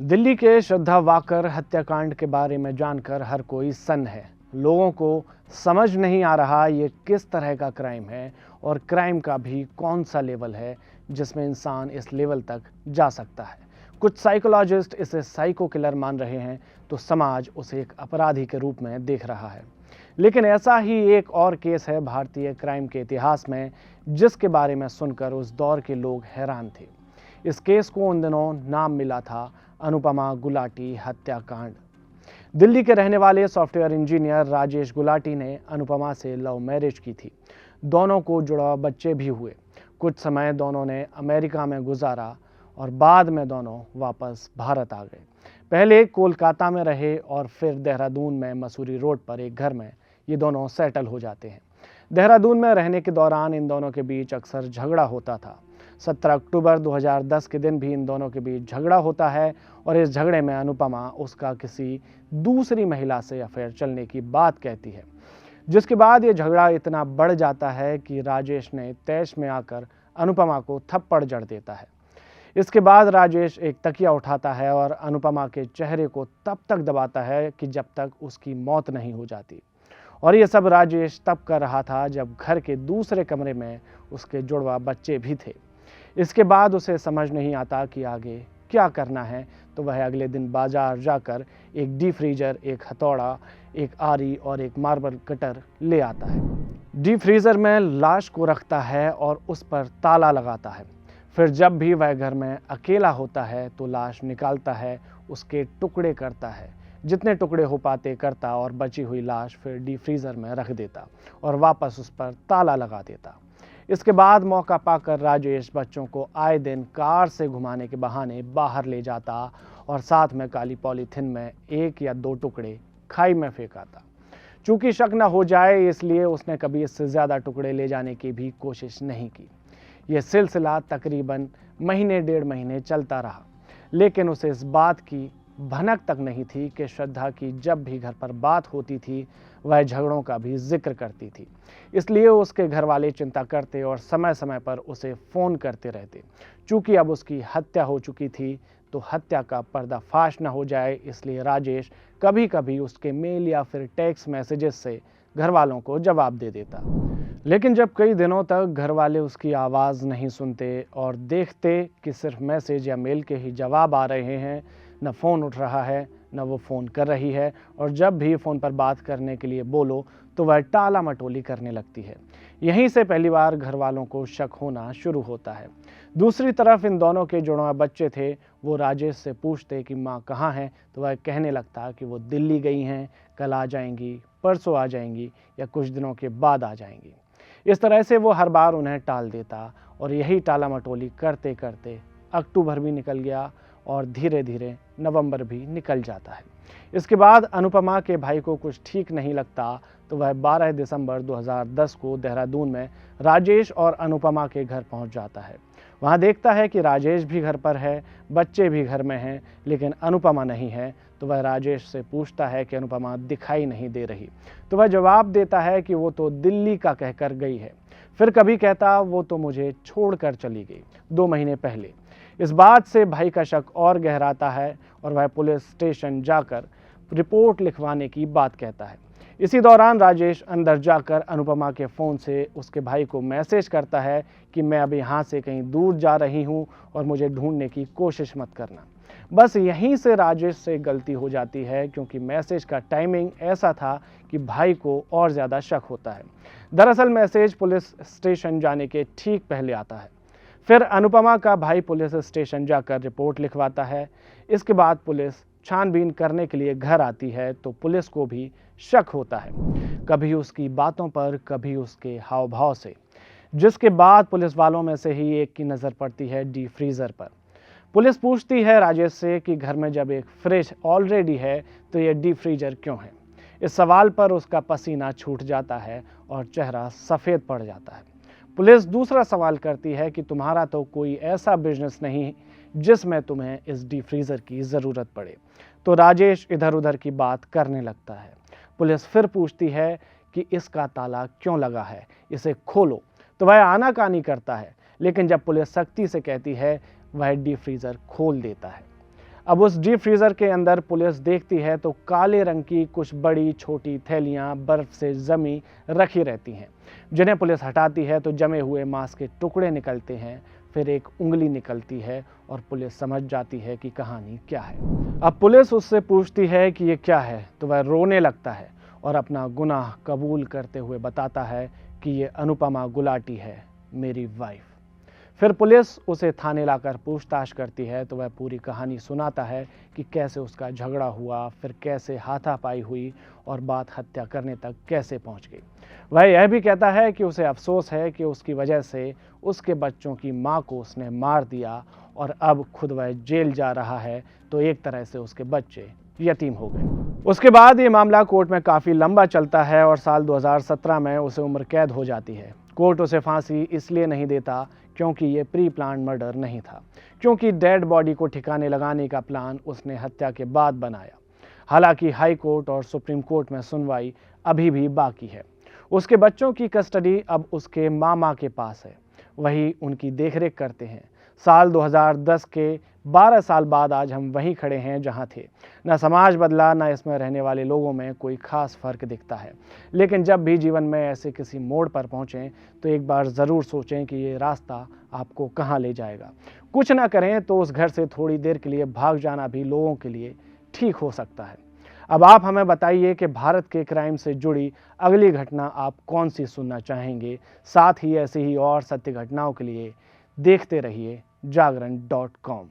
दिल्ली के श्रद्धा वाकर हत्याकांड के बारे में जानकर हर कोई सन्न है। लोगों को समझ नहीं आ रहा ये किस तरह का क्राइम है और क्राइम का भी कौन सा लेवल है जिसमें इंसान इस लेवल तक जा सकता है। कुछ साइकोलॉजिस्ट इसे साइको किलर मान रहे हैं तो समाज उसे एक अपराधी के रूप में देख रहा है। लेकिन ऐसा ही एक और केस है भारतीय क्राइम के इतिहास में जिसके बारे में सुनकर उस दौर के लोग हैरान थे। इस केस को उन दिनों नाम मिला था अनुपमा गुलाटी हत्याकांड। दिल्ली के रहने वाले सॉफ्टवेयर इंजीनियर राजेश गुलाटी ने अनुपमा से लव मैरिज की थी। दोनों को जुड़वा बच्चे भी हुए। कुछ समय दोनों ने अमेरिका में गुजारा और बाद में दोनों वापस भारत आ गए। पहले कोलकाता में रहे और फिर देहरादून में मसूरी रोड पर एक घर में ये दोनों सेटल हो जाते हैं। देहरादून में रहने के दौरान इन दोनों के बीच अक्सर झगड़ा होता था। 17 अक्टूबर 2010 के दिन भी इन दोनों के बीच झगड़ा होता है और इस झगड़े में अनुपमा उसका किसी दूसरी महिला से अफेयर चलने की बात कहती है, जिसके बाद ये झगड़ा इतना बढ़ जाता है कि राजेश ने तैश में आकर अनुपमा को थप्पड़ जड़ देता है। इसके बाद राजेश एक तकिया उठाता है और अनुपमा के चेहरे को तब तक दबाता है कि जब तक उसकी मौत नहीं हो जाती। और ये सब राजेश तब कर रहा था जब घर के दूसरे कमरे में उसके जुड़वा बच्चे भी थे। इसके बाद उसे समझ नहीं आता कि आगे क्या करना है, तो वह अगले दिन बाजार जाकर एक डीप फ्रीजर, एक हथौड़ा, एक आरी और एक मार्बल कटर ले आता है। डीप फ्रीजर में लाश को रखता है और उस पर ताला लगाता है। फिर जब भी वह घर में अकेला होता है तो लाश निकालता है, उसके टुकड़े करता है, जितने टुकड़े हो पाते करता और बची हुई लाश फिर डीप फ्रीजर में रख देता और वापस उस पर ताला लगा देता। इसके बाद मौका पाकर राजेश बच्चों को आए दिन कार से घुमाने के बहाने बाहर ले जाता और साथ में काली पॉलीथिन में 1 या 2 टुकड़े खाई में फेंकाता। चूंकि शक न हो जाए इसलिए उसने कभी इससे ज़्यादा टुकड़े ले जाने की भी कोशिश नहीं की। यह सिलसिला तकरीबन महीने 1.5 महीने चलता रहा, लेकिन उसे इस बात की भनक तक नहीं थी कि श्रद्धा की जब भी घर पर बात होती थी वह झगड़ों का भी जिक्र करती थी। इसलिए उसके घर वाले चिंता करते और समय समय पर उसे फ़ोन करते रहते। चूंकि अब उसकी हत्या हो चुकी थी तो हत्या का पर्दाफाश न हो जाए, इसलिए राजेश कभी कभी उसके मेल या फिर टेक्स्ट मैसेजेस से घर वालों को जवाब दे देता। लेकिन जब कई दिनों तक घर वाले उसकी आवाज़ नहीं सुनते और देखते कि सिर्फ मैसेज या मेल के ही जवाब आ रहे हैं, न फ़ोन उठ रहा है न वो फ़ोन कर रही है, और जब भी फ़ोन पर बात करने के लिए बोलो तो वह टाला मटोली करने लगती है। यहीं से पहली बार घर वालों को शक होना शुरू होता है। दूसरी तरफ इन दोनों के जुड़वा बच्चे थे। वो राजेश से पूछते कि माँ कहाँ हैं, तो वह कहने लगता कि वो दिल्ली गई हैं, कल आ जाएंगी, परसों आ जाएंगी या कुछ दिनों के बाद आ जाएंगी। इस तरह से वो हर बार उन्हें टाल देता और यही टाला मटोली करते करते अक्टूबर भी निकल गया और धीरे धीरे नवंबर भी निकल जाता है। इसके बाद अनुपमा के भाई को कुछ ठीक नहीं लगता तो वह 12 दिसंबर 2010 को देहरादून में राजेश और अनुपमा के घर पहुंच जाता है। वहां देखता है कि राजेश भी घर पर है, बच्चे भी घर में हैं, लेकिन अनुपमा नहीं है। तो वह राजेश से पूछता है कि अनुपमा दिखाई नहीं दे रही, तो वह जवाब देता है कि वो तो दिल्ली का कहकर गई है। फिर कभी कहता वो तो मुझे छोड़कर चली गई 2 महीने पहले। इस बात से भाई का शक और गहराता है और वह पुलिस स्टेशन जाकर रिपोर्ट लिखवाने की बात कहता है। इसी दौरान राजेश अंदर जाकर अनुपमा के फ़ोन से उसके भाई को मैसेज करता है कि मैं अब यहाँ से कहीं दूर जा रही हूँ और मुझे ढूंढने की कोशिश मत करना। बस यहीं से राजेश से गलती हो जाती है, क्योंकि मैसेज का टाइमिंग ऐसा था कि भाई को और ज़्यादा शक होता है। दरअसल मैसेज पुलिस स्टेशन जाने के ठीक पहले आता है। फिर अनुपमा का भाई पुलिस स्टेशन जाकर रिपोर्ट लिखवाता है। इसके बाद पुलिस छानबीन करने के लिए घर आती है तो पुलिस को भी शक होता है, कभी उसकी बातों पर, कभी उसके हाव भाव से। जिसके बाद पुलिस वालों में से ही एक की नज़र पड़ती है डीप फ्रीज़र पर। पुलिस पूछती है राजेश से कि घर में जब एक फ्रिज ऑलरेडी है तो ये डीप फ्रीजर क्यों है। इस सवाल पर उसका पसीना छूट जाता है और चेहरा सफ़ेद पड़ जाता है। पुलिस दूसरा सवाल करती है कि तुम्हारा तो कोई ऐसा बिजनेस नहीं जिसमें तुम्हें इस डीप फ्रीज़र की ज़रूरत पड़े। तो राजेश इधर उधर की बात करने लगता है। पुलिस फिर पूछती है कि इसका ताला क्यों लगा है, इसे खोलो। तो वह आनाकानी करता है, लेकिन जब पुलिस सख्ती से कहती है वह डीप फ्रीज़र खोल देता है। अब उस डीप फ्रीजर के अंदर पुलिस देखती है तो काले रंग की कुछ बड़ी छोटी थैलियां बर्फ से जमी रखी रहती हैं, जिन्हें पुलिस हटाती है तो जमे हुए मांस के टुकड़े निकलते हैं। फिर एक उंगली निकलती है और पुलिस समझ जाती है कि कहानी क्या है। अब पुलिस उससे पूछती है कि ये क्या है, तो वह रोने लगता है और अपना गुनाह कबूल करते हुए बताता है कि ये अनुपमा गुलाटी है, मेरी वाइफ। फिर पुलिस उसे थाने लाकर पूछताछ करती है तो वह पूरी कहानी सुनाता है कि कैसे उसका झगड़ा हुआ, फिर कैसे हाथापाई हुई और बात हत्या करने तक कैसे पहुंच गई। वह यह भी कहता है कि उसे अफसोस है कि उसकी वजह से उसके बच्चों की मां को उसने मार दिया और अब खुद वह जेल जा रहा है, तो एक तरह से उसके बच्चे यतीम हो गए। उसके बाद ये मामला कोर्ट में काफ़ी लंबा चलता है और साल 2017 में उसे उम्र कैद हो जाती है। कोर्ट उसे फांसी इसलिए नहीं देता क्योंकि ये प्री प्लान मर्डर नहीं था, क्योंकि डेड बॉडी को ठिकाने लगाने का प्लान उसने हत्या के बाद बनाया। हालांकि हाई कोर्ट और सुप्रीम कोर्ट में सुनवाई अभी भी बाकी है। उसके बच्चों की कस्टडी अब उसके मामा के पास है, वही उनकी देखरेख करते हैं। साल 2010 के 12 साल बाद आज हम वहीं खड़े हैं जहां थे। न समाज बदला, न इसमें रहने वाले लोगों में कोई खास फर्क दिखता है। लेकिन जब भी जीवन में ऐसे किसी मोड़ पर पहुंचें तो एक बार ज़रूर सोचें कि ये रास्ता आपको कहां ले जाएगा। कुछ ना करें तो उस घर से थोड़ी देर के लिए भाग जाना भी लोगों के लिए ठीक हो सकता है। अब आप हमें बताइए कि भारत के क्राइम से जुड़ी अगली घटना आप कौन सी सुनना चाहेंगे। साथ ही ऐसी ही और सत्य घटनाओं के लिए देखते रहिए जागरण.com।